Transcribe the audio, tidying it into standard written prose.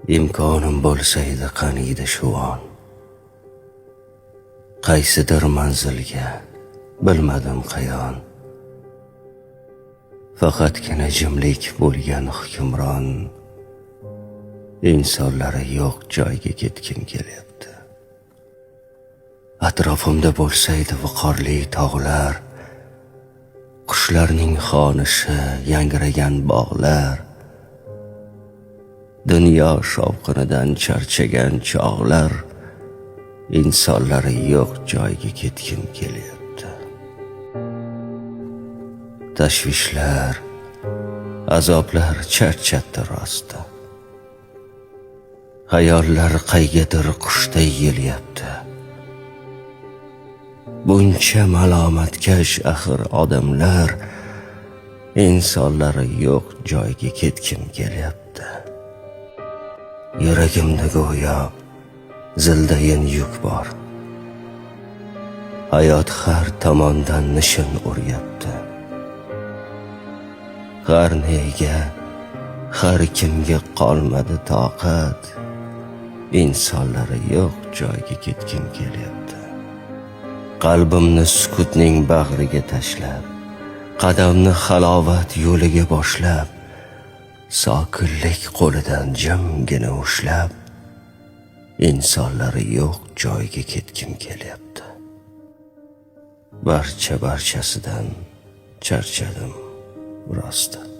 imkonim bo'lsa edi qaniydi shu on. Qaysidir manzilga bilmadim qayon. Faqatgina jimlik bo'lgan hukmron. İnsanları yo'q joyga ketgim kelyapti. Atrofimda bo'lsaydi viqorli tog'lar, qushlarning xonishi, yangragan bog'lar, dunyo shovqinidan charchagan chog'lar, insonlari yo'q joyga ketgim kelyapti. Tashvishlar, azoblar charchatdi rosti. Hayollar qaygadir qushday yelyapti. Buncha malomatkash axir odamlar, insonlari yo'q joyga ketgim kelyapti. Yuragimda go'yo zildayin yuk bor. Hayot har tomondan nishin uryapti. Har nega, har kimga qolmadi toqat. İnsanları yo'q joyga ketgim kelyapti. Qalbimni sukutning bag'riga tashlab, qadamni halovat yo'liga boshlab, sokinlik qo'lidan jimgina ushlab, insonlari yo'q joyga ketgim kelyapti. Barchasidan charchadim rosti.